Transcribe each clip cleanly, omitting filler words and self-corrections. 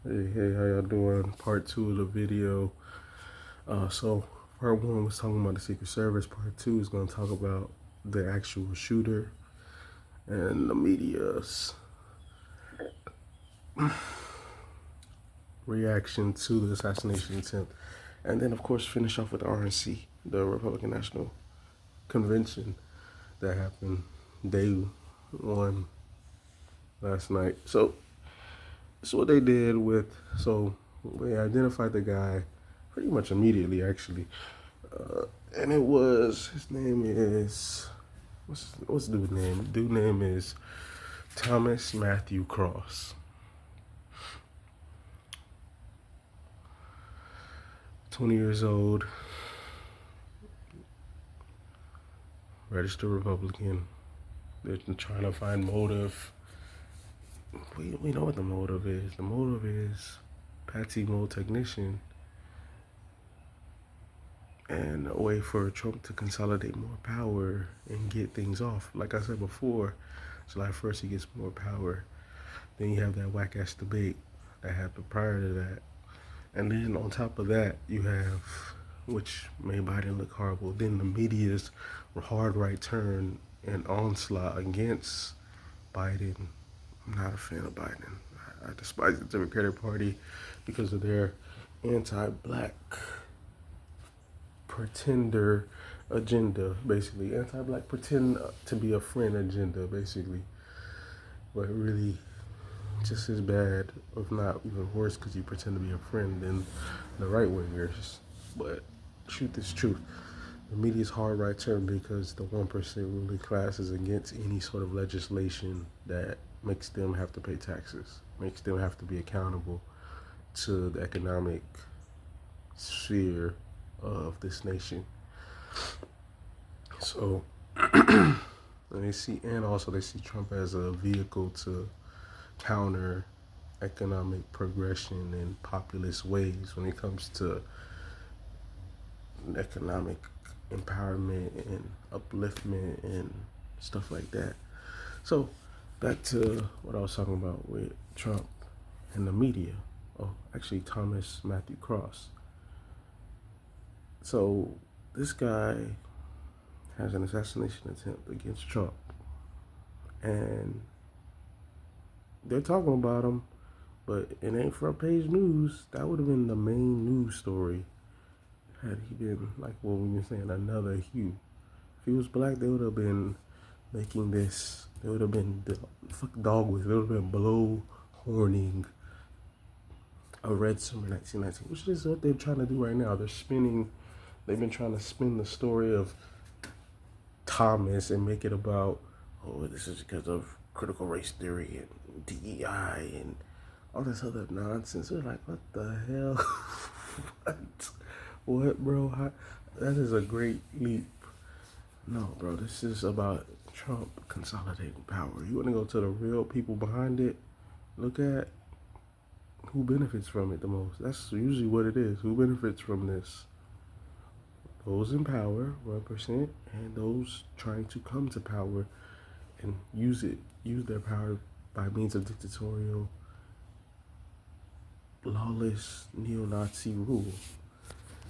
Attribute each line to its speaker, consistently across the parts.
Speaker 1: Hey, how y'all doing? Part two of the video. So part one was talking about the Secret Service. Part two is going to talk about the actual shooter and the media's reaction to the assassination attempt. And then, of course, finish off with the RNC, the Republican National Convention that happened day one last night. So, what they did so they identified the guy pretty much immediately, actually. And his name is, what's the dude's name? Dude name is Thomas Matthew Cross. 20 years old, registered Republican. They're trying to find motive. We know what the motive is. The motive is Patsy Mole technician and a way for Trump to consolidate more power and get things off. Like I said before, July 1st he gets more power. Then you have that whack ass debate that happened prior to that. And then on top of that, you have, which made Biden look horrible, then the media's hard right turn and onslaught against Biden. I'm not a fan of Biden. I despise the Democratic Party because of their anti-black pretender agenda, basically. Anti-black pretend to be a friend agenda, basically. But really, just as bad, if not even worse, because you pretend to be a friend than the right wingers. But truth is truth. The media's hard right turn because the 1% ruling class is against any sort of legislation that makes them have to pay taxes, makes them have to be accountable to the economic sphere of this nation. So they see Trump as a vehicle to counter economic progression in populist ways when it comes to economic empowerment and upliftment and stuff like that. So back to what I was talking about with Trump and the media. Oh, actually Thomas Matthew Cross. So this guy has an assassination attempt against Trump. And they're talking about him, but it ain't front page news. That would have been the main news story had he been like what we were saying, another hue. If he was black, they would have been making this. They would have been fuck dog with. They would have been blow horning a red summer 1919, which is what they're trying to do right now. They've been trying to spin the story of Thomas and make it about, oh, this is because of critical race theory and DEI and all this other nonsense. We're like, what the hell? What, bro? That is a great leap. No, bro, this is about Trump consolidating power. You want to go to the real people behind it? Look at who benefits from it the most. That's usually what it is. Who benefits from this? Those in power, 1%, and those trying to come to power and use their power by means of dictatorial, lawless, neo-Nazi rule.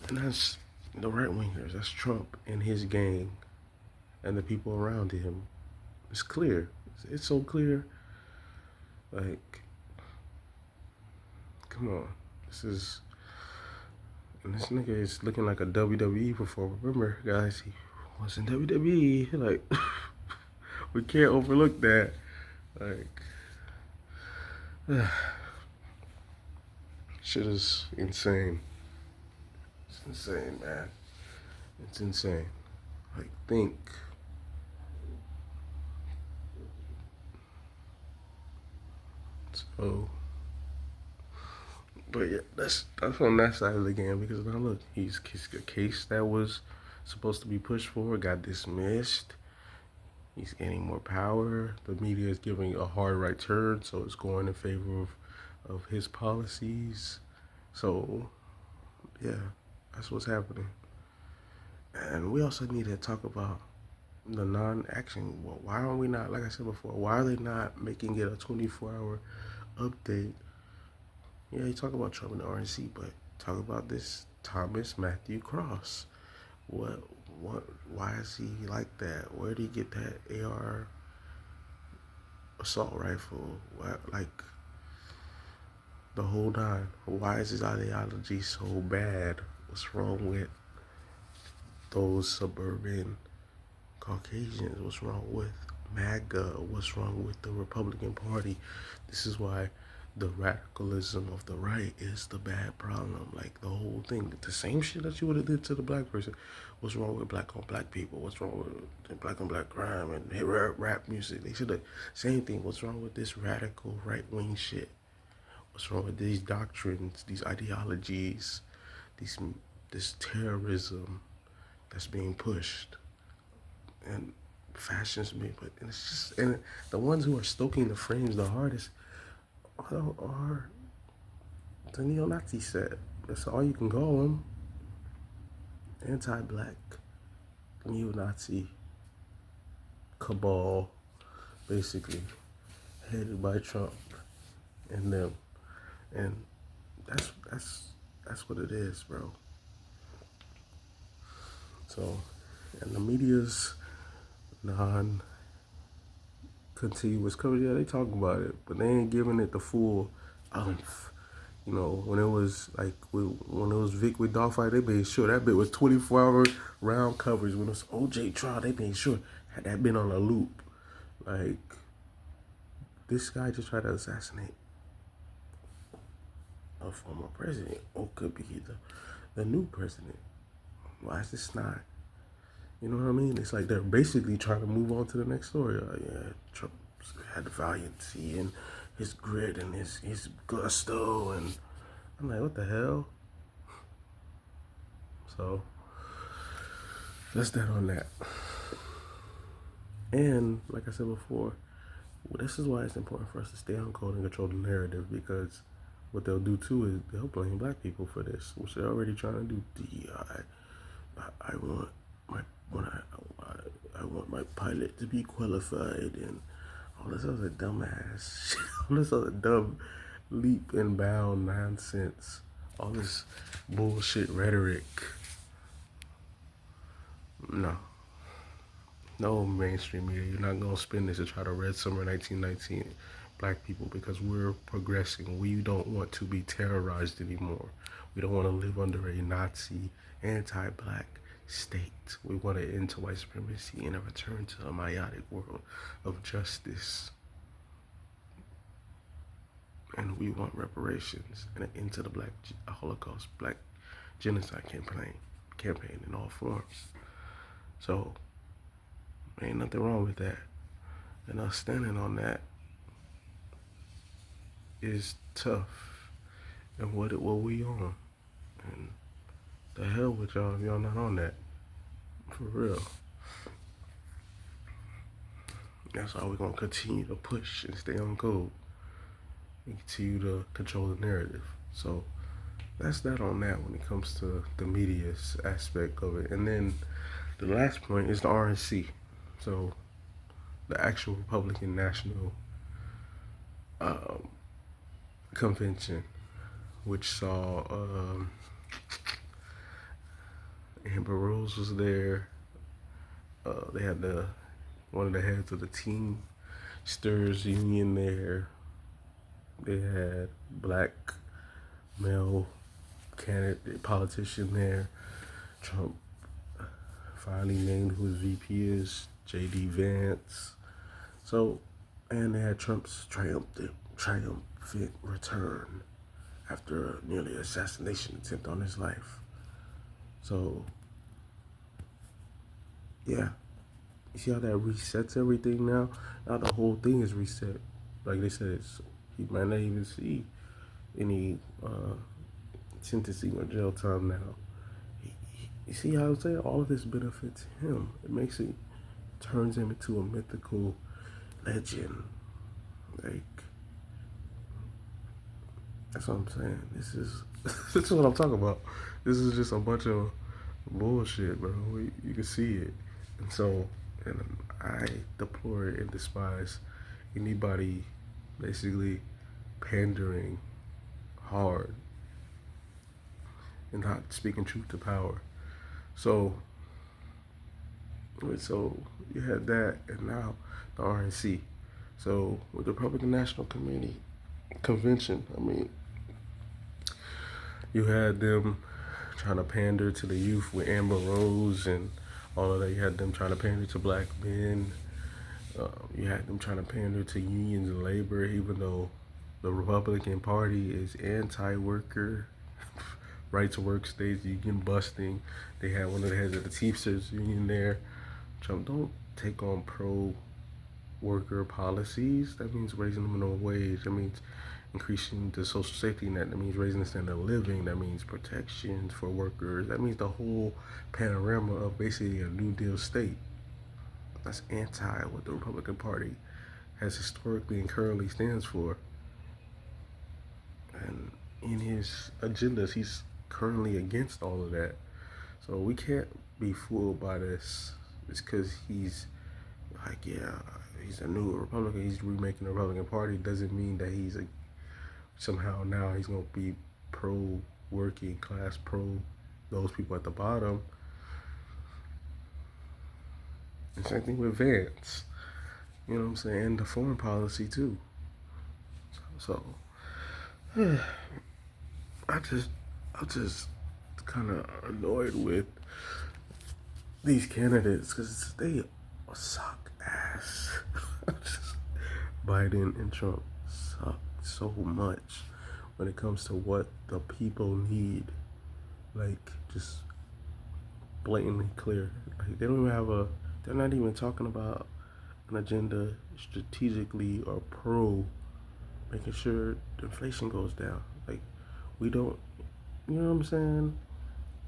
Speaker 1: And that's the right wingers. That's Trump and his gang and the people around him. It's clear. It's so clear. Like, come on. And this nigga is looking like a WWE performer. Remember, guys, he was in WWE. Like, we can't overlook that. Like, shit is insane. It's insane, man. It's insane. Like, think. So, but yeah, that's on that side of the game because now look, he's a case that was supposed to be pushed forward got dismissed. He's gaining more power. The media is giving a hard right turn, so it's going in favor of his policies. So yeah, that's what's happening. And we also need to talk about the non-action. Well, why are we not, like I said before, why are they not making it a 24-hour update Yeah, you talk about Trump and the RNC, but talk about this Thomas Matthew Cross. What, what, why is he like that? Where did he get that AR assault rifle? Like, the whole nine. Why is his ideology so bad? What's wrong with those suburban Caucasians? What's wrong with MAGA? What's wrong with the Republican Party? This is why the radicalism of the right is the bad problem. Like the whole thing, the same shit that you would have did to the black person. What's wrong with black on black people? What's wrong with the black on black crime and rap music? They should have same thing. What's wrong with this radical right wing shit? What's wrong with these doctrines, these ideologies, these this terrorism that's being pushed? And fashions me, but it's just, and the ones who are stoking the flames the hardest are the neo-Nazi set. That's all you can call them. Anti-black, neo-Nazi cabal, basically, headed by Trump and them. And that's what it is, bro. So, and the media's non-continuous coverage, yeah, they talk about it, but they ain't giving it the full umph. You know, when it was like when it was Vic with Dollfight, they made sure that bit was 24-hour round coverage. When it was OJ trial, they made sure had that been on a loop. Like, this guy just tried to assassinate a former president, or could be the new president. Why is this not? You know what I mean? It's like they're basically trying to move on to the next story. Yeah, Trump had the valiancy and his grit and his gusto, and I'm like, what the hell? So that's that on that. And like I said before, this is why it's important for us to stay on code and control the narrative, because what they'll do too is they'll blame black people for this, which they're already trying to do. DEI. I want my I want my pilot to be qualified and all this other dumbass, all this other dumb leap and bound nonsense, all this bullshit rhetoric. No mainstream media, you're not gonna spin this to try to Red Summer 1919 black people, because we're progressing. We don't want to be terrorized anymore. We don't want to live under a Nazi, anti-black state. We want to end to white supremacy and a return to a meiotic world of justice. And we want reparations and an end to the black Holocaust, black genocide campaign in all forms. So, ain't nothing wrong with that. And us standing on that is tough. And what we on? And the hell with y'all if y'all not on that. For real. That's why we're gonna continue to push and stay on code and continue to control the narrative. So that's that on that when it comes to the media's aspect of it. And then the last point is the RNC. So the actual Republican National Convention, which saw Amber Rose was there. They had one of the heads of the Teamsters Union there. They had black male candidate politician there. Trump finally named who his VP is, J.D. Vance. So, and they had Trump's triumphant return after a nearly assassination attempt on his life. So, yeah. You see how that resets everything now? Now the whole thing is reset. Like they said, he might not even see any sentencing or jail time now. You see how I'm saying? All of this benefits him. It turns him into a mythical legend. Like, that's what I'm saying. This is what I'm talking about. This is just a bunch of bullshit, bro. You can see it. And so, and I deplore and despise anybody basically pandering hard and not speaking truth to power. So you had that, and now the RNC. So with the Republican National Committee Convention, I mean, you had them trying to pander to the youth with Amber Rose and all of that. You had them trying to pander to black men. You had them trying to pander to unions and labor, even though the Republican Party is anti-worker, right-to-work states, union busting. They had one of the heads of the Teamsters union there. Trump, don't take on pro-worker policies. That means raising the minimum wage. That means increasing the social safety net. That means raising the standard of living. That means protections for workers. That means the whole panorama of basically a New Deal state. That's anti what the Republican Party has historically and currently stands for. And in his agendas, he's currently against all of that. So we can't be fooled by this. It's because he's like, yeah, he's a new Republican. He's remaking the Republican Party. Doesn't mean that he's somehow now he's going to be pro working class, pro those people at the bottom. And same thing with Vance. You know what I'm saying? And the foreign policy too. So I'm just kind of annoyed with these candidates because they suck ass. Biden and Trump suck so much when it comes to what the people need. Like, just blatantly clear. Like, they don't even have they're not even talking about an agenda strategically or pro making sure the inflation goes down. Like, we don't, you know what I'm saying?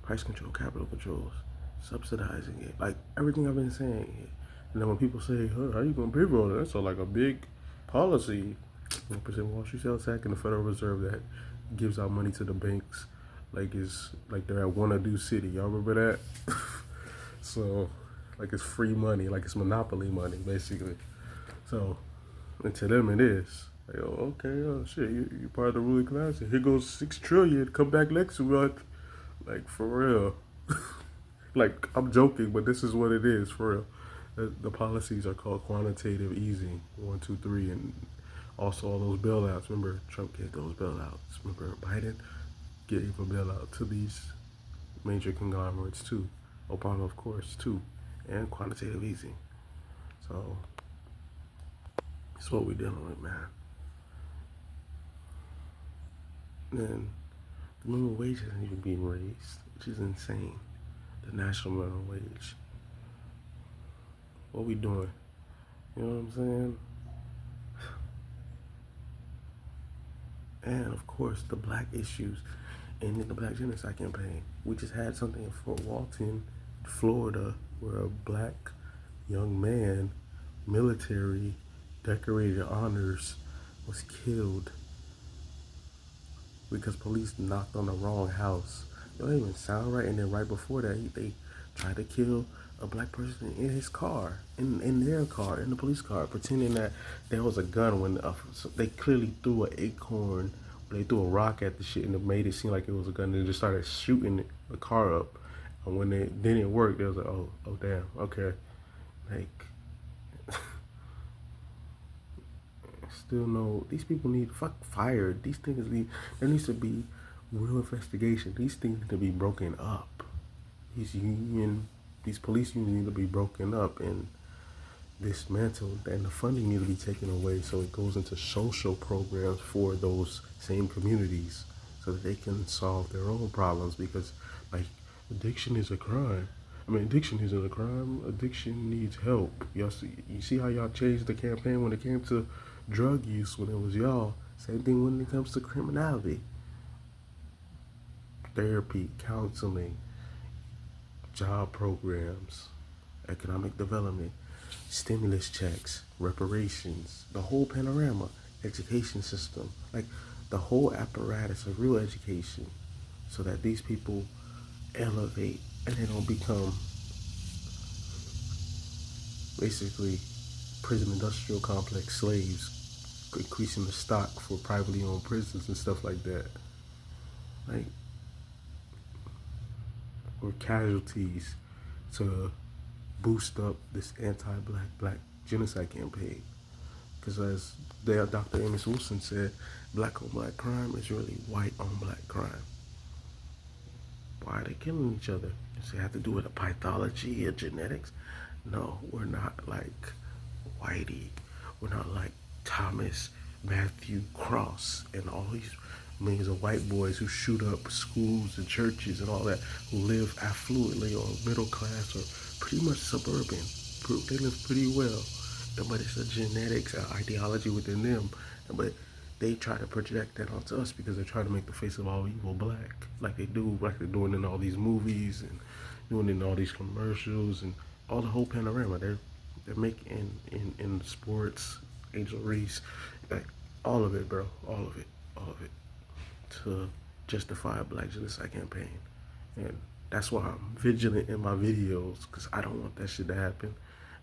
Speaker 1: Price control, capital controls, subsidizing it. Like, everything I've been saying. And then when people say, huh, how you going to pay for all that? That's like a big policy. 1% Wall Street sales tax and the Federal Reserve that gives out money to the banks like it's like they're at Wanna-Do City. Y'all remember that? So, like it's free money, like it's monopoly money, basically. So, and to them it is. Like, oh, okay, oh shit, you're part of the ruling class. And here goes $6 trillion. Come back next month. Like, for real. Like, I'm joking, but this is what it is, for real. The policies are called quantitative easing, 1, 2, 3, and also all those bailouts. Remember, Trump gave those bailouts. Remember, Biden gave a bailout to these major conglomerates too. Obama, of course, too, and quantitative easing. So that's what we're dealing with, man. And the minimum wage isn't even being raised, which is insane. The national minimum wage. What we doing? You know what I'm saying? And of course, the black issues and the Black Genocide Campaign. We just had something in Fort Walton, Florida, where a black young man, military, decorated honors, was killed because police knocked on the wrong house. It don't even sound right. And then right before that, they tried to kill a black person in his car, in their car, in the police car, pretending that there was a gun when so they clearly threw an acorn, or they threw a rock at the shit and it made it seem like it was a gun. And they just started shooting the car up. And when it didn't work, they was like, oh damn, okay. Like, still no, these people need fired. These things there needs to be real investigation. These things need to be broken up. These police unions need to be broken up and dismantled, and the funding need to be taken away so it goes into social programs for those same communities so that they can solve their own problems, because like addiction is a crime. I mean, addiction isn't a crime. Addiction needs help. You see how y'all changed the campaign when it came to drug use when it was y'all. Same thing when it comes to criminality. Therapy, counseling, job programs, economic development, stimulus checks, reparations, the whole panorama, education system, like the whole apparatus of real education, so that these people elevate and they don't become basically prison industrial complex slaves, increasing the stock for privately owned prisons and stuff like that. like, or casualties to boost up this anti-black genocide campaign. Because as Dr. Amos Wilson said, black on black crime is really white on black crime. Why are they killing each other? Does it have to do with a pathology or genetics? No, we're not like Whitey. We're not like Thomas Matthew Cross and all these millions of white boys who shoot up schools and churches and all that, who live affluently or middle class or pretty much suburban. They live pretty well. But it's a genetics ideology within them. But they try to project that onto us because they're trying to make the face of all evil black, like they do, like they're doing in all these movies and doing in all these commercials and all the whole panorama. They're making in sports, Angel Reese, like all of it, bro, all of it, to justify a black genocide campaign, and that's why I'm vigilant in my videos because I don't want that shit to happen.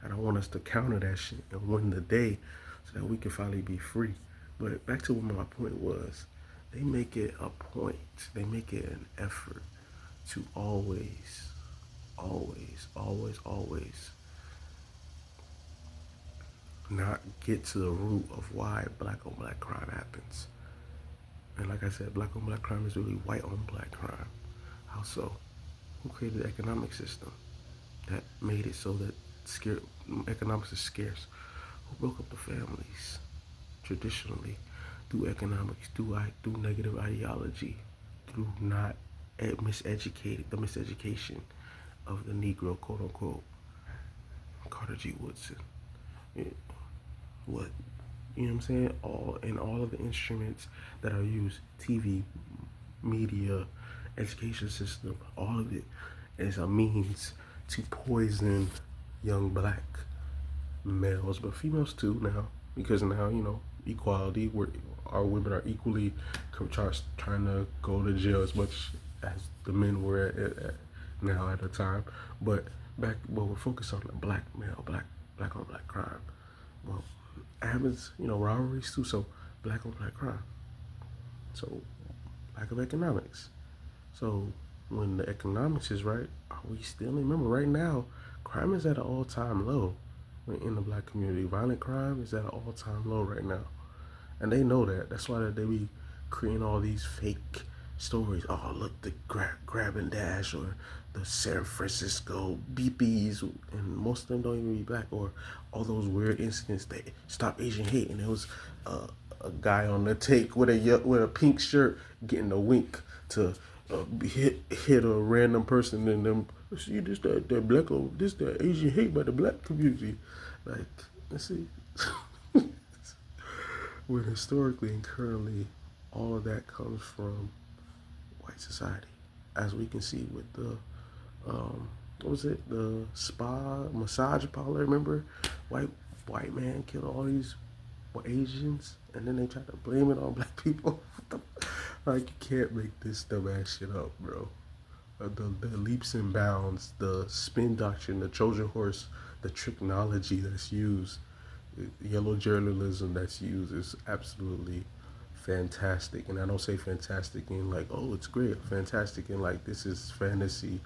Speaker 1: I don't want us to counter that shit and win the day so that we can finally be free. But back to what my point was, they make it a point, they make it an effort to always, always, always, always not get to the root of why black on black crime happens. And like I said, black on black crime is really white on black crime. How so? Who created the economic system that made it so that economics is scarce? Who broke up the families traditionally through economics, through negative ideology, through not the miseducation of the Negro, quote unquote? Carter G. Woodson. Yeah. What? You know what I'm saying? All of the instruments that are used, TV, media, education system, all of it is a means to poison young black males, but females too now, because now, equality, our women are equally trying to go to jail as much as the men were at now at the time. But we're focused on the black male, black on black crime. Well, it happens, robberies too, so black on black crime. So lack of economics. So when the economics is right, we still remember right now, crime is at an all-time low in the black community. Violent crime is at an all-time low right now. And they know that. That's why they be creating all these fake stories. Oh, look, the grab and dash, or the San Francisco BPs, and most of them don't even be black, or all those weird incidents that Stop Asian Hate, and there was a guy on the take with a pink shirt getting a wink to hit a random person, and them see this that black this that Asian hate by the black community, like, let's see. When historically and currently, all of that comes from white society, as we can see with the what was it, the spa massage parlor? Remember, white man killed all these Asians, and then they try to blame it on black people. Like, you can't make this dumbass shit up, bro. The leaps and bounds, the spin doctrine, the Trojan horse, the technology that's used, yellow journalism that's used is absolutely fantastic. And I don't say fantastic in like, oh, it's great. Fantastic in like, this is fantasy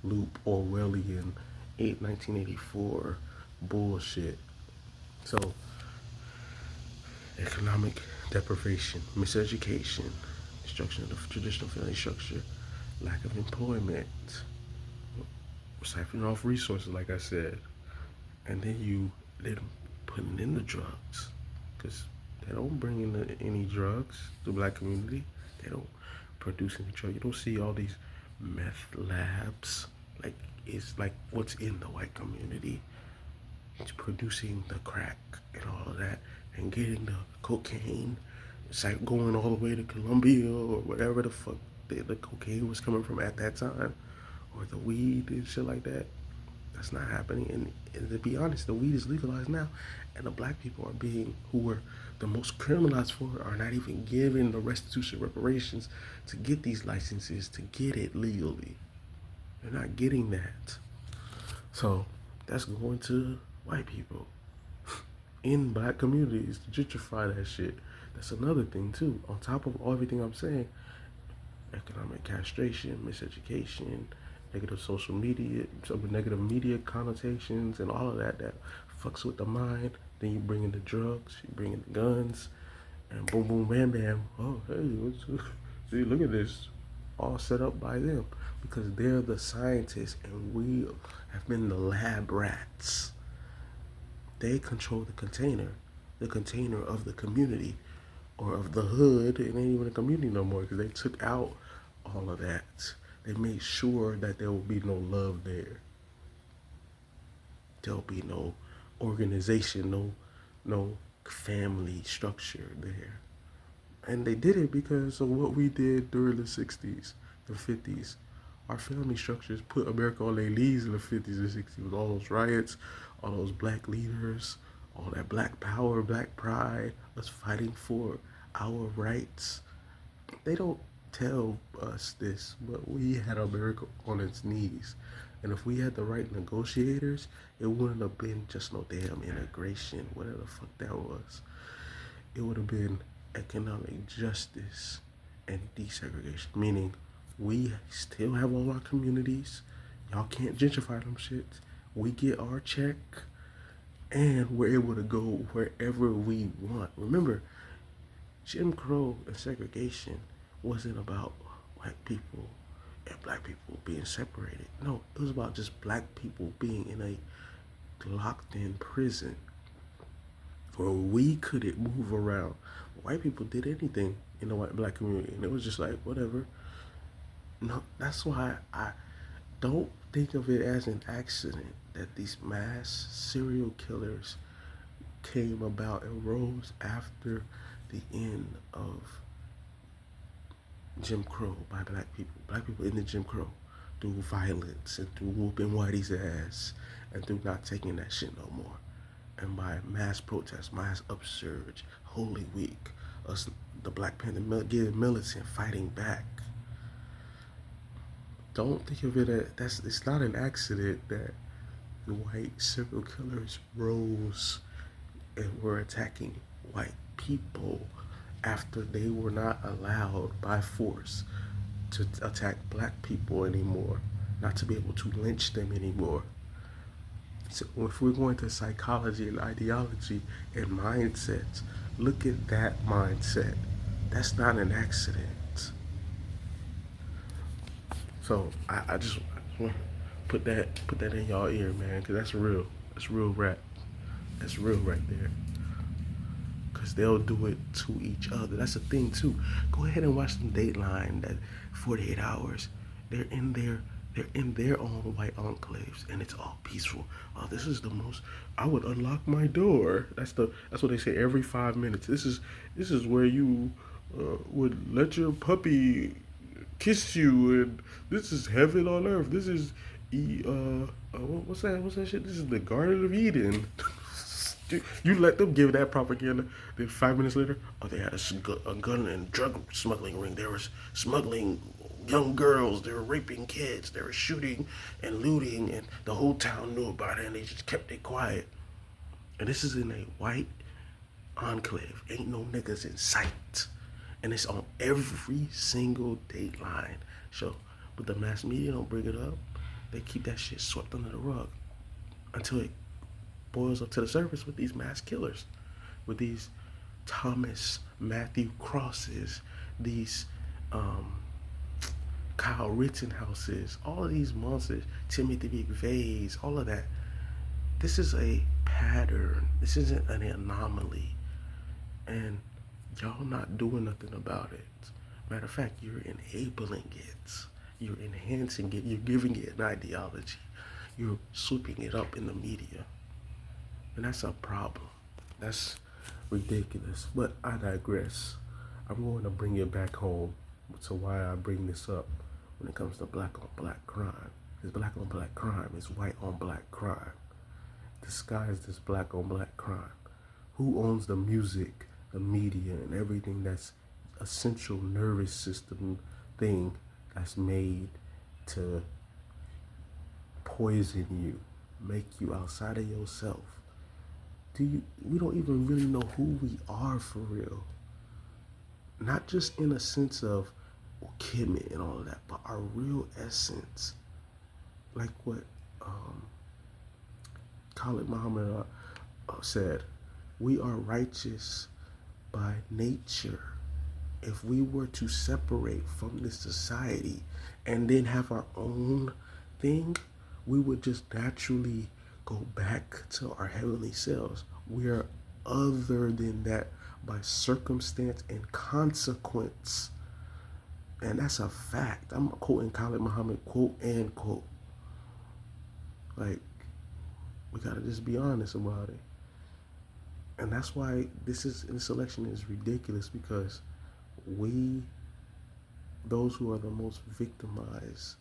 Speaker 1: loop Orwellian 1984 bullshit. So economic deprivation, miseducation, destruction of the traditional family structure, lack of employment, siphoning off resources, like I said, and then they putting in the drugs, because they don't bring in any drugs to the black community. They don't produce any drugs. You don't see all these meth labs. Like, it's like what's in the white community. It's producing the crack and all of that, and getting the cocaine. It's like going all the way to Colombia or whatever the fuck the cocaine was coming from at that time, or the weed and shit like that. That's not happening. And to be honest, the weed is legalized now, and the black people who were the most criminalized for it, are not even given the restitution reparations to get these licenses, to get it legally. They're not getting that. So that's going to white people in black communities to gentrify that shit. That's another thing too. On top of everything I'm saying, economic castration, miseducation, negative social media, some negative media connotations, and all of that fucks with the mind. Then you bring in the drugs, you bring in the guns, and boom, boom, bam, bam. Oh, hey, see, look at this, all set up by them because they're the scientists, and we have been the lab rats. They control the container of the community or of the hood. It ain't even a community no more because they took out all of that. They made sure that there will be no love there. There'll be no organization, no family structure there. And they did it because of what we did during the 60s, the 50s. Our family structures put America on their knees in the 50s and 60s with all those riots, all those black leaders, all that black power, black pride, us fighting for our rights. They don't tell us this, but we had America on its knees. And if we had the right negotiators, it wouldn't have been just no damn integration, whatever the fuck that was. It would have been economic justice and desegregation, meaning we still have all our communities. Y'all can't gentrify them shits. We get our check, and we're able to go wherever we want. Remember, Jim Crow and segregation wasn't about white people and black people being separated. No, it was about just black people being in a locked in prison where we couldn't move around. White people did anything in the white black community, and it was just like whatever. No, that's why I don't think of it as an accident that these mass serial killers came about and rose after the end of Jim Crow by black people. Black people in the Jim Crow through violence and through whooping Whitey's ass and through not taking that shit no more. And by mass protest, mass upsurge, Holy Week, us, the Black Panther militant fighting back. Don't think of it as it's not an accident that the white serial killers rose and were attacking white people after they were not allowed by force to attack black people anymore, not to be able to lynch them anymore. So if we're going to psychology and ideology and mindsets, look at that mindset. That's not an accident. So I just want to put that in y'all ear, man, because that's real. That's real rap. That's real right there. Because they'll do it to each other. That's the thing too. Go ahead and watch them Dateline, that 48 hours. They're in their own white enclaves, and it's all peaceful. Oh, this is the most. I would unlock my door. That's what they say every 5 minutes. This is where you would let your puppy kiss you, and this is heaven on earth. This is what's that? What's that shit? This is the Garden of Eden. You let them give that propaganda. Then 5 minutes later, oh, they had a gun and drug smuggling ring. They were smuggling young girls. They were raping kids. They were shooting and looting, and the whole town knew about it, and they just kept it quiet. And this is in a white enclave. Ain't no niggas in sight. And it's on every single Dateline show. But the mass media don't bring it up. They keep that shit swept under the rug until it boils up to the surface with these mass killers, with these Thomas Matthew Crosses, these Kyle Rittenhouses, all of these monsters, Timothy McVeigh's, all of that. This is a pattern. This isn't an anomaly. And y'all not doing nothing about it. Matter of fact, you're enabling it. You're enhancing it. You're giving it an ideology. You're sweeping it up in the media. And that's a problem. That's ridiculous. But I digress. I'm going to bring it back home to why I bring this up when it comes to black on black crime. Because black on black crime is white on black crime. Disguised as black on black crime. Who owns the music, the media, and everything that's a central nervous system thing that's made to poison you, make you outside of yourself? We don't even really know who we are for real. Not just in a sense of or Kemet and all of that, but our real essence, like what Khalid Muhammad said, we are righteous by nature. If we were to separate from this society and then have our own thing, we would just naturally go back to our heavenly selves. We are other than that by circumstance and consequence. And that's a fact. I'm quoting Khalid Muhammad, quote and quote. Like, we gotta just be honest about it. And that's why this election is ridiculous, because we, those who are the most victimized,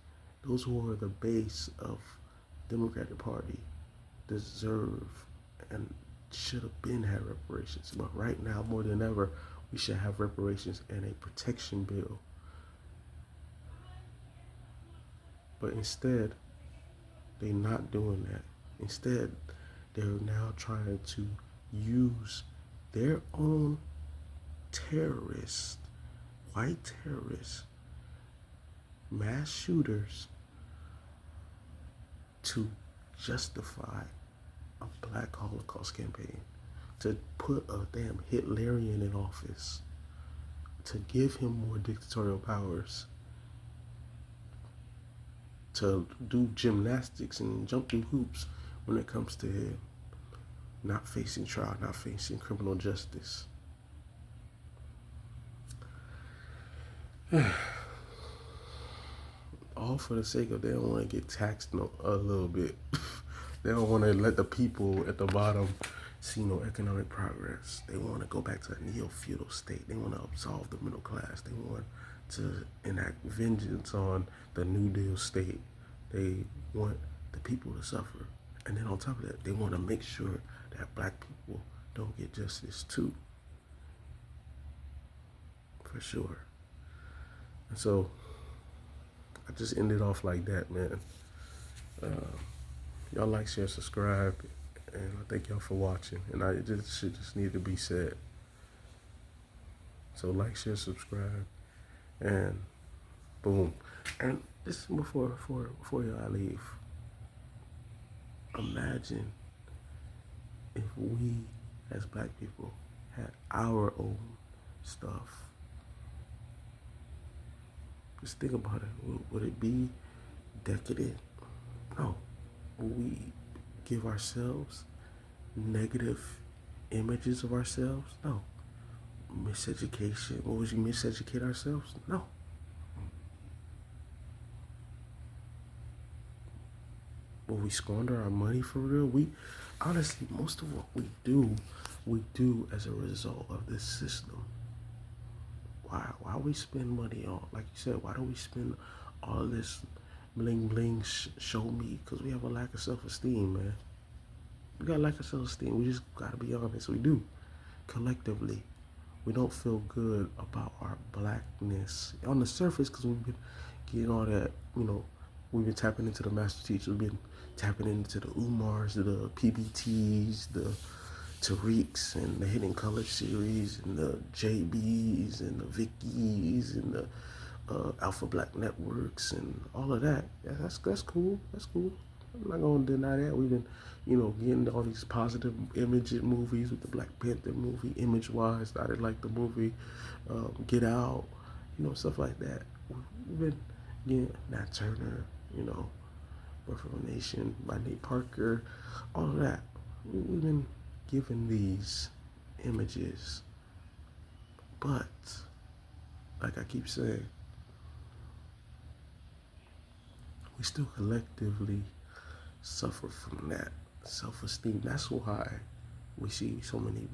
Speaker 1: those who are the base of Democratic Party, deserve and should have been had reparations. But right now, more than ever, we should have reparations and a protection bill. But instead, they're not doing that. Instead, they're now trying to use their own terrorists, white terrorists, mass shooters, to justify a black Holocaust campaign, to put a damn Hitlerian in office, to give him more dictatorial powers, to do gymnastics and jump through hoops when it comes to him not facing trial, not facing criminal justice. All for the sake of they don't want to get taxed a little bit. They don't want to let the people at the bottom see no economic progress. They want to go back to a neo-feudal state. They want to absolve the middle class. They want to enact vengeance on the New Deal state. They want the people to suffer. And then on top of that, they want to make sure that black people don't get justice too. For sure. And so I just ended off like that, man. Y'all like, share, subscribe, and I thank y'all for watching. And I just should just need to be said. So like, share, subscribe, and boom. And this before y'all leave. Imagine if we as black people had our own stuff. Just think about it. Would it be decadent? No. Would we give ourselves negative images of ourselves? No. Miseducation? Would we miseducate ourselves? No. Will we squander our money for real? We honestly, most of what we do as a result of this system. Why we spend money on, like you said, why do we spend all of this bling bling show me? Because we have a lack of self-esteem, man. We got a lack of self-esteem. We just gotta be honest. We do. Collectively, we don't feel good about our blackness on the surface, because we've been getting all that, we've been tapping into the master teachers. We've been tapping into the Umars, the PBTs, the Tariqs, and the Hidden Color series, and the JBs, and the Vickies, and the Alpha Black Networks, and all of that. Yeah, that's cool. That's cool. I'm not gonna deny that. We've been, getting all these positive image movies with the Black Panther movie, image-wise. I didn't like the movie Get Out, stuff like that. We've been getting Nat Turner, Birth of a Nation by Nate Parker, all of that. We've been given these images, but like I keep saying, we still collectively suffer from that self-esteem. That's why we see so many,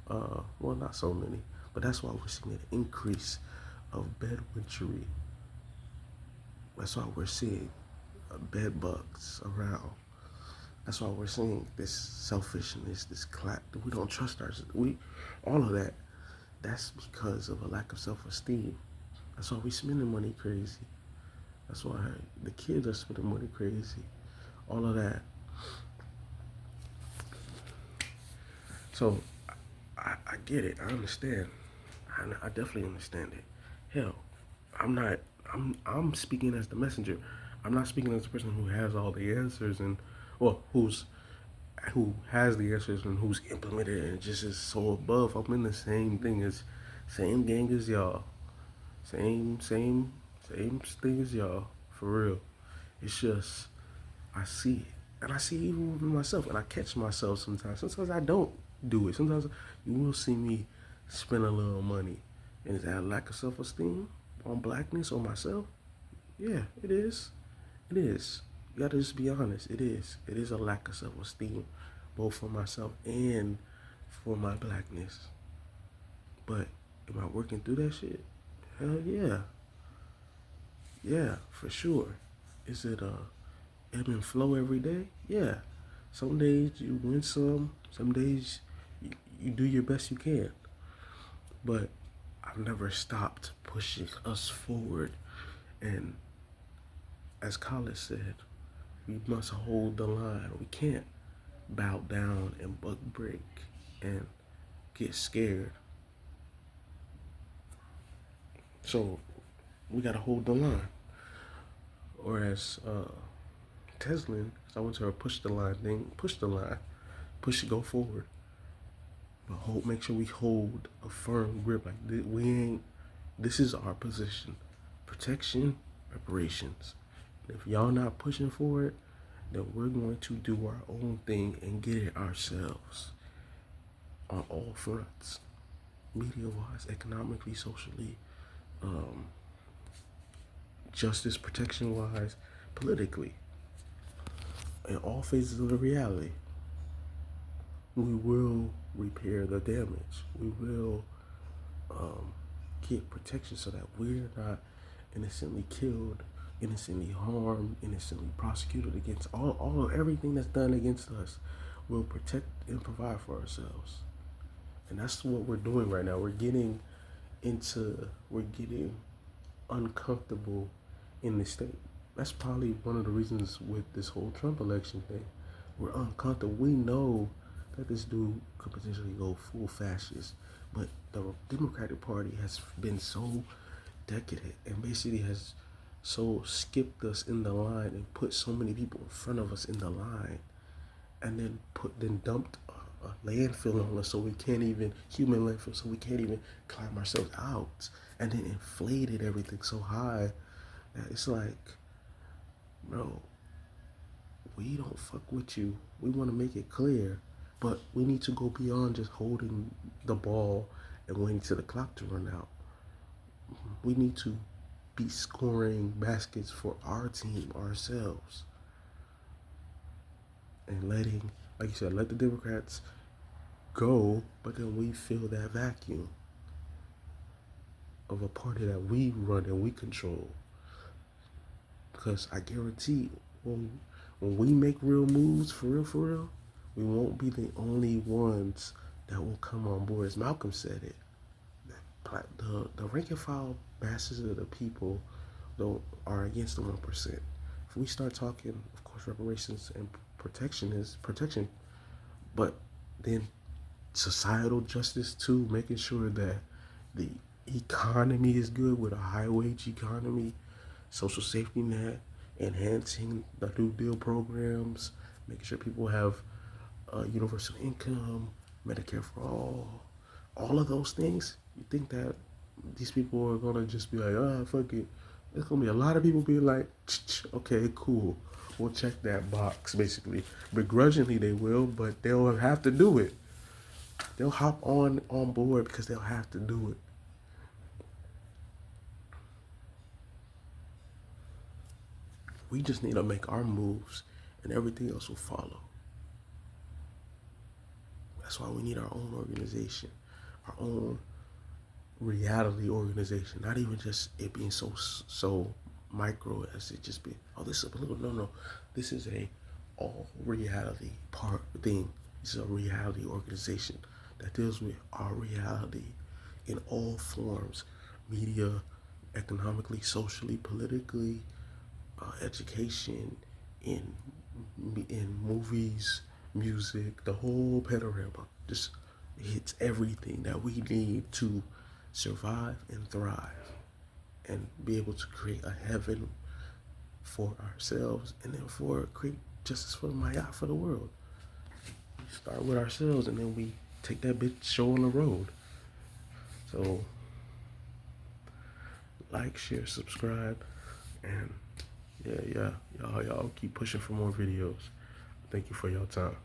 Speaker 1: well, not so many, but that's why we're seeing an increase of bedwetchery. That's why we're seeing bed bugs around. That's why we're seeing this selfishness, this clap. We don't trust ourselves. All of that. That's because of a lack of self-esteem. That's why we spending money crazy. That's why the kids are spending money crazy. All of that. So I get it. I understand. I definitely understand it. Hell, I'm not. I'm speaking as the messenger. I'm not speaking as the person who has all the answers and, well, who has the answers and who's implemented it and just is so above. I'm in the same thing as, same gang as y'all. Same thing as y'all. For real. It's just I see it. And I see it even with myself, and I catch myself sometimes. Sometimes I don't do it. Sometimes you will see me spend a little money. And is that a lack of self esteem on blackness or myself? Yeah, it is. It is. You gotta just be honest. It is. It is a lack of self esteem, both for myself and for my blackness. But am I working through that shit? Hell yeah. Yeah, for sure. Is it ebb and flow every day? Yeah. Some days you win some days you do your best you can. But I've never stopped pushing us forward. And as Khaled said, we must hold the line. We can't bow down and buck break and get scared. So we gotta hold the line. Or as Teslin, because I went to her push the line thing, push the line, push it, go forward. But make sure we hold a firm grip. Like we ain't. This is our position: protection, reparations. If y'all not pushing for it, then we're going to do our own thing and get it ourselves on all fronts, media-wise, economically, socially, um, justice, protection-wise, politically, in all phases of the reality. We will repair the damage. We will get protection so that we're not innocently killed, innocently harmed, innocently prosecuted against all of everything that's done against us. We'll protect and provide for ourselves. And that's what we're doing right now. We're getting uncomfortable in this state. That's probably one of the reasons with this whole Trump election thing. We're uncomfortable. We know that this dude could potentially go full fascist, but the Democratic Party has been so decadent and basically has so skipped us in the line and put so many people in front of us in the line, and then dumped a landfill on us so we can't even human landfill so we can't even climb ourselves out, and then inflated everything so high that it's like, bro, we don't fuck with you. We want to make it clear, but we need to go beyond just holding the ball and waiting till the clock to run out. We need to be scoring baskets for our team ourselves and letting, like you said, let the Democrats go, but then we fill that vacuum of a party that we run and we control. Because I guarantee when we make real moves, for real, we won't be the only ones that will come on board. As Malcolm said it, the rank and file masses of the people are against the 1%. If we start talking, of course, reparations and protection is protection, but then societal justice too, making sure that the economy is good with a high wage economy, social safety net, enhancing the New Deal programs, making sure people have universal income, Medicare for all of those things. You think that these people are gonna just be like, oh, fuck it? There's gonna be a lot of people being like, okay, cool, we'll check that box. Basically, begrudgingly they will, but they'll have to do it. They'll hop on board because they'll have to do it. We just need to make our moves, and everything else will follow. That's why we need our own organization, our own reality organization. Not even just it being so micro as it just be. Oh, this is a political. No. This is a all reality part thing. This is a reality organization that deals with our reality in all forms: media, economically, socially, politically, education, in movies, music, the whole panorama. Just hits everything that we need to survive and thrive. and be able to create a heaven for ourselves, and then create justice for Maya, for the world. We start with ourselves, and then we take that bitch show on the road. So, like, share, subscribe, and yeah, y'all keep pushing for more videos. Thank you for your time.